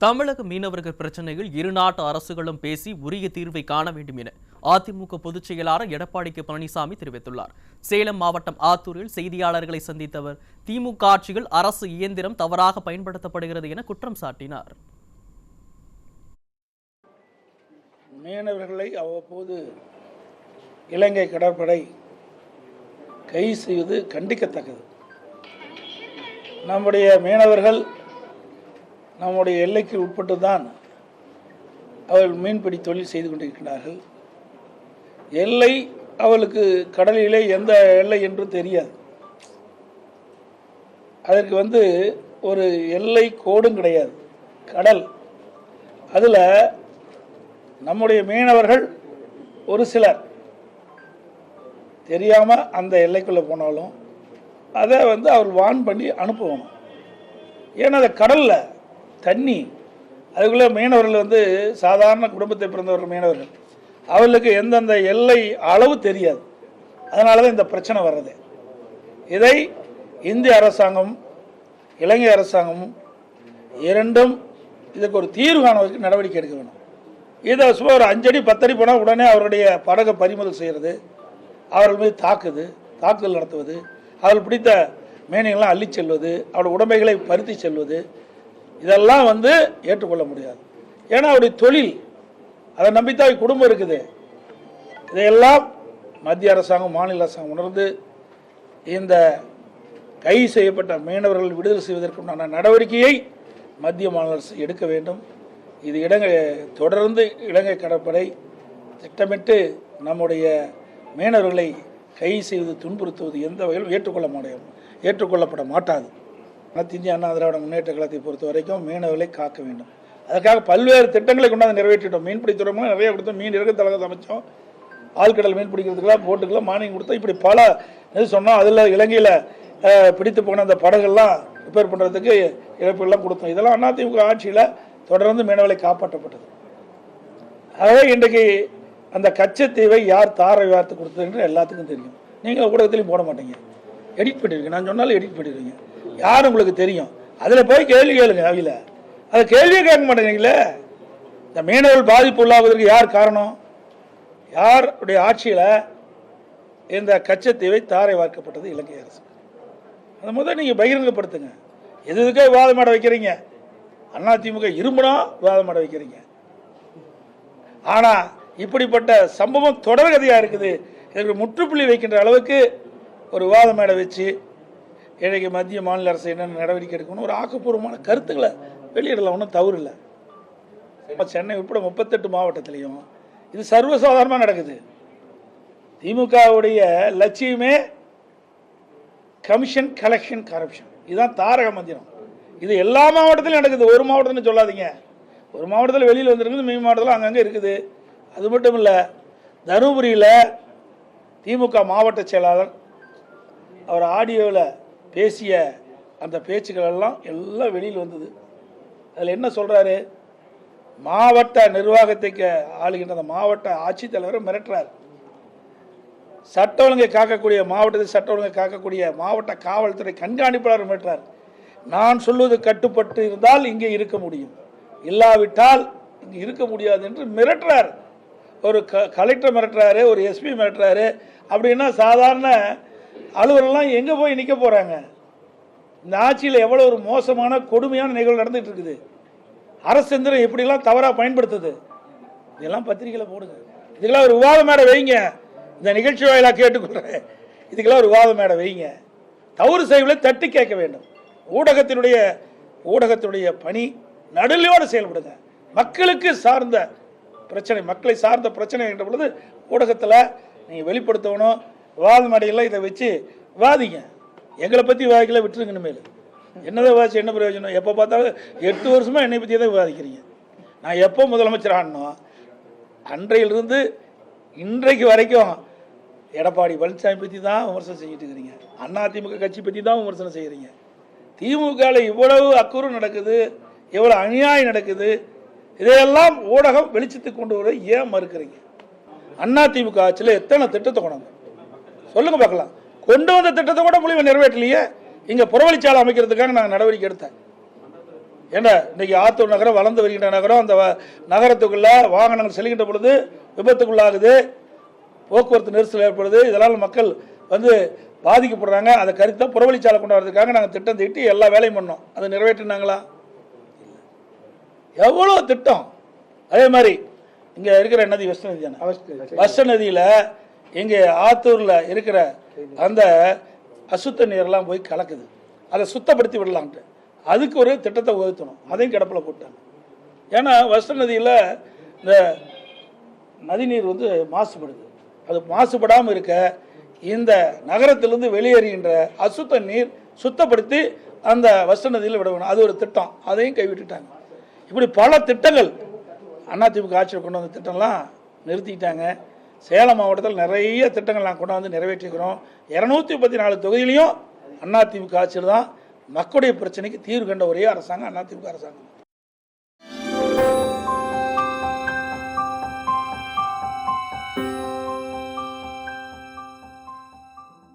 தமிழக மீனவர்கள் பிரச்சனையில் இரு நாட்டு அரசுகளும் பேசி உரிய தீர்வை காண வேண்டும் என அதிமுக பொதுச் செயலாளர் எடப்பாடி கே பழனிசாமி தெரிவித்துள்ளார். சேலம் மாவட்டம் ஆத்தூரில் செய்தியாளர்களை சந்தித்த அவர் திமுக ஆட்சியில் அரசு இயந்திரம் தவறாக பயன்படுத்தப்படுகிறது என குற்றம் சாட்டினார். மீனவர்களை அவ்வப்போது இலங்கை கடற்படை கைது செய்வது கண்டிக்கத்தக்கது. நம்முடைய மீனவர்கள் நம்முடைய எல்லைக்கு உட்பட்டு தான் அவர்கள் மீன்பிடி தொழில் செய்து கொண்டிருக்கிறார்கள். எல்லை அவளுக்கு கடலிலே எந்த எல்லை என்று தெரியாது. அதற்கு ஒரு எல்லை கோடும் கிடையாது, கடல். அதில் நம்முடைய மீனவர்கள் ஒரு சிலர் தெரியாமல் அந்த எல்லைக்குள்ளே போனாலும் அதை அவர் வான் பண்ணி அனுப்புவோம். ஏன்னா அந்த கடலில் தண்ணி, அதுக்குள்ளே மீனவர்கள் சாதாரண குடும்பத்தை பிறந்தவர்கள் மீனவர்கள், அவர்களுக்கு எந்தெந்த எல்லை அளவு தெரியாது. அதனால தான் இந்த பிரச்சனை வர்றது. இதை இந்திய அரசாங்கம் இலங்கை அரசாங்கமும் இரண்டும் இதுக்கு ஒரு தீர்வு காணுவதற்கு நடவடிக்கை எடுக்க வேணும். இதை சும்மா ஒரு 5 அடி 10 அடி போனால் உடனே அவருடைய படகை பறிமுதல் செய்கிறது, அவர்கள் மீது தாக்குதல் நடத்துவது, அவர்கள் பிடித்த மீனைகள்லாம் அள்ளி செல்வது, அவருடைய உடைமைகளை பருத்தி செல்வது, இதெல்லாம் ஏற்றுக்கொள்ள முடியாது. ஏன்னா அவருடைய தொழில், அதை நம்பித்தான் குடும்பம் இருக்குது. இதையெல்லாம் மத்திய அரசாங்கம் மாநில அரசாங்கம் உணர்ந்து இந்த கைது செய்யப்பட்ட மீனவர்கள் விடுதலை செய்வதற்குண்டான நடவடிக்கையை மத்திய மாநில அரசு எடுக்க வேண்டும். இது தொடர்ந்து இலங்கை கடற்படை திட்டமிட்டு நம்முடைய மீனவர்களை கைது செய்வது, துன்புறுத்துவது எந்த வகையிலும் ஏற்றுக்கொள்ளப்பட மாட்டாது. அனைத்து இந்திய அண்ணா திராவிட முன்னேற்ற கழகத்தை பொறுத்த வரைக்கும் மீனவர்களை காக்க வேண்டும். அதற்காக பல்வேறு திட்டங்களை கொண்டாந்து நிறைவேற்றிட்டோம். மீன்பிடி துறைமுகம் நிறைய கொடுத்தோம், மீன் இறக்க தளத்தை அமைச்சோம், ஆழ்கடல் மீன் பிடிக்கிறதுக்கெல்லாம் போட்டுக்கெல்லாம் மானியம் கொடுத்தோம். இப்படி பல சொன்னோம். அதில் இலங்கையில் பிடித்து போன அந்த படகுகள்லாம் ரிப்பேர் பண்ணுறதுக்கு இழப்புகள்லாம் கொடுத்தோம். இதெல்லாம் அதிமுக ஆட்சியில் தொடர்ந்து மீனவர்களை காப்பாற்றப்பட்டது. ஆகவே இன்றைக்கு அந்த கச்சத்தீவை யார் தாரை வார்த்து கொடுத்தது என்று எல்லாத்துக்கும் தெரியும். நீங்கள் ஊடகத்திலையும் போட மாட்டீங்க, எடிட் பண்ணிருக்கீங்க. நான் சொன்னாலும் எடிட் பண்ணிடுவீங்க. யார் உங்களுக்கு தெரியும்? அதில் போய் கேள்வி கேளுங்க. அவையில் அதை கேள்வியே கேட்க மாட்டேங்கிறீங்களே. இந்த மீனவர்கள் பாதிப்பு உள்ளாவதற்கு யார் காரணம்? யாருடைய ஆட்சியில் இந்த கச்சத்தீவை தாரை வார்க்கப்பட்டது? இலங்கை அரசு. அதை முதல் நீங்கள் பகிரங்கப்படுத்துங்க. எதுக்கே விவாதம் மாட வைக்கிறீங்க? அதிமுக இரும்புனா விவாதம் மாட வைக்கிறீங்க. ஆனால் இப்படிப்பட்ட சம்பவம் தொடர்கதையாக இருக்குது. இதற்கு முற்றுப்புள்ளி வைக்கின்ற அளவுக்கு ஒரு விவாத மேடை வச்சு இன்றைக்கு மத்திய மாநில அரசு என்னென்ன நடவடிக்கை எடுக்கணும், ஒரு ஆக்கப்பூர்வமான கருத்துக்களை வெளியிடலாம். ஒன்றும் தவறு இல்லை. சென்னை உட்பட 38 மாவட்டத்திலையும் இது சர்வசாதாரணமாக நடக்குது. திமுகவுடைய லட்சியமே கமிஷன், கலெக்ஷன், கரப்ஷன். இதுதான் தாரக மந்திரம். இது எல்லா மாவட்டத்திலும் நடக்குது. ஒரு மாவட்டத்தில் சொல்லாதீங்க. ஒரு மாவட்டத்தில் வெளியில் வந்துருக்குது, மீன் மாவட்டத்தில் அங்கங்கே இருக்குது. அது மட்டும் இல்லை, தருமபுரியில் திமுக மாவட்ட செயலாளர் அவர் ஆடியோவில் பேசிய அந்த பேச்சுக்கள் எல்லாம் வெளியில் வந்தது. அதில் என்ன சொல்கிறாரு? மாவட்ட நிர்வாகத்துக்கு ஆளுகின்ற அந்த மாவட்ட ஆட்சித்தலைவரை மிரட்டுறார். சட்ட ஒழுங்கை காக்கக்கூடிய மாவட்டத்தில் சட்ட ஒழுங்கை காக்கக்கூடிய மாவட்ட காவல்துறை கண்காணிப்பாளர் மிரட்டுறார். நான் சொல்வது கட்டுப்பட்டு இருந்தால் இங்கே இருக்க முடியும், இல்லாவிட்டால் இங்கே இருக்க முடியாது என்று மிரட்டுறார். ஒரு கலெக்டர் மிரட்டுறாரு, ஒரு எஸ்பி மிரட்டுறாரு. அப்படின்னா சாதாரண அலுவலெல்லாம் எங்கே போய் நிற்க போகிறாங்க? இந்த ஆட்சியில் எவ்வளோ ஒரு மோசமான கொடுமையான நிகழ்வு நடந்துகிட்டு இருக்குது. அரசு எந்திரம் எப்படிலாம் தவறாக பயன்படுத்துது. இதெல்லாம் பத்திரிகையில் போடுங்க. இதுக்கெல்லாம் ஒரு விவாத மேடை வைங்க. இந்த நிகழ்ச்சி வாயிலாக கேட்டுக்கொள்கிறேன். இதுக்கெல்லாம் ஒரு விவாத மேடை வைங்க. தவறு செய்வதை தட்டி கேட்க வேண்டும். ஊடகத்தினுடைய பணி நடுநிலையோடு செயல்படுங்க. மக்களுக்கு சார்ந்த பிரச்சனை, மக்களை சார்ந்த பிரச்சனை என்ற பொழுது ஊடகத்தில் நீங்கள் வெளிப்படுத்தணும். விவாத மேடையில் இதை வச்சு விவாதிங்க. எங்களை பற்றி விவாதிக்கல, விட்டுருங்க. மேலே என்னதான் விவாதிச்சு என்ன பிரயோஜனம்? எப்போ பார்த்தாலும் 8 வருஷமாக என்னை பற்றி தான் விவாதிக்கிறீங்க. நான் எப்போ முதலமைச்சர் ஆனோம் அன்றையிலிருந்து இன்றைக்கு வரைக்கும் எடப்பாடி பழனிசாமி பற்றி தான் விமர்சனம் செஞ்சுட்டு இருக்கிறீங்க. அதிமுக கட்சி பற்றி தான் விமர்சனம் செய்கிறீங்க. திமுகவில் இவ்வளவு அக்குறு நடக்குது, இவ்வளவு அநியாயம் நடக்குது. இதையெல்லாம் ஊடகம் வெளிச்சத்துக்கு கொண்டு வர ஏன் மறுக்கிறீங்க? அதிமுக ஆட்சியில் எத்தனை திட்டத்தை கொண்டாங்க சொல்லுங்க பார்க்கலாம். கொண்டு வந்த திட்டத்தை கூட மூலியமாக நிறைவேற்றலையே. இங்கே புறவழிச்சாலை அமைக்கிறதுக்காக நாங்கள் நடவடிக்கை எடுத்தேன். ஏன்னா இன்றைக்கி ஆத்தூர் நகரம் வளர்ந்து வருகின்ற நகரம். அந்த நகரத்துக்குள்ளே வாகனங்கள் செல்கின்ற பொழுது விபத்துக்குள்ளாகுது, போக்குவரத்து நெரிசல் ஏற்படுது. இதனால் மக்கள் வந்து பாதிக்கப்படுறாங்க. அதை கருத்தை புறவழிச்சாலை கொண்டு வரதுக்காக நாங்கள் திட்டம் தீட்டி எல்லா வேலையும் பண்ணோம். அதை நிறைவேற்றினாங்களா? எவ்வளோ திட்டம். அதே மாதிரி இங்கே இருக்கிற நதி வெஸ்ட் நதி தானே, வெஸ்ட் நதியில் இங்கே ஆத்தூரில் இருக்கிற அந்த அசுத்த நீரெல்லாம் போய் கலக்குது. அதை சுத்தப்படுத்தி விடலான்ட்டு அதுக்கு ஒரு திட்டத்தை உயர்த்தணும். அதையும் கிடப்பில் போட்டாங்க. ஏன்னா வெஸ்ட் நதியில் இந்த நதிநீர் வந்து மாசுபடுது. அது மாசுபடாமல் இருக்க இந்த நகரத்திலிருந்து வெளியேறுகின்ற அசுத்த நீர் சுத்தப்படுத்தி அந்த வெஸ்ட் நதியில் விட வேணும். அது ஒரு திட்டம். அதையும் கைவிட்டுட்டாங்க. இப்படி பல திட்டங்கள் அதிமுக ஆட்சியில் கொண்டு வந்த திட்டம்லாம் நிறுத்திட்டாங்க. சேலம் மாவட்டத்தில் நிறைய திட்டங்கள் நாங்கள் கொண்டு வந்து நிறைவேற்றிக்கிறோம். 234 தொகுதியிலையும் அதிமுக ஆட்சியில் தான் மக்களுடைய பிரச்சனைக்கு தீர்வு கண்ட ஒரே அரசாங்கம் அதிமுக அரசாங்கம்.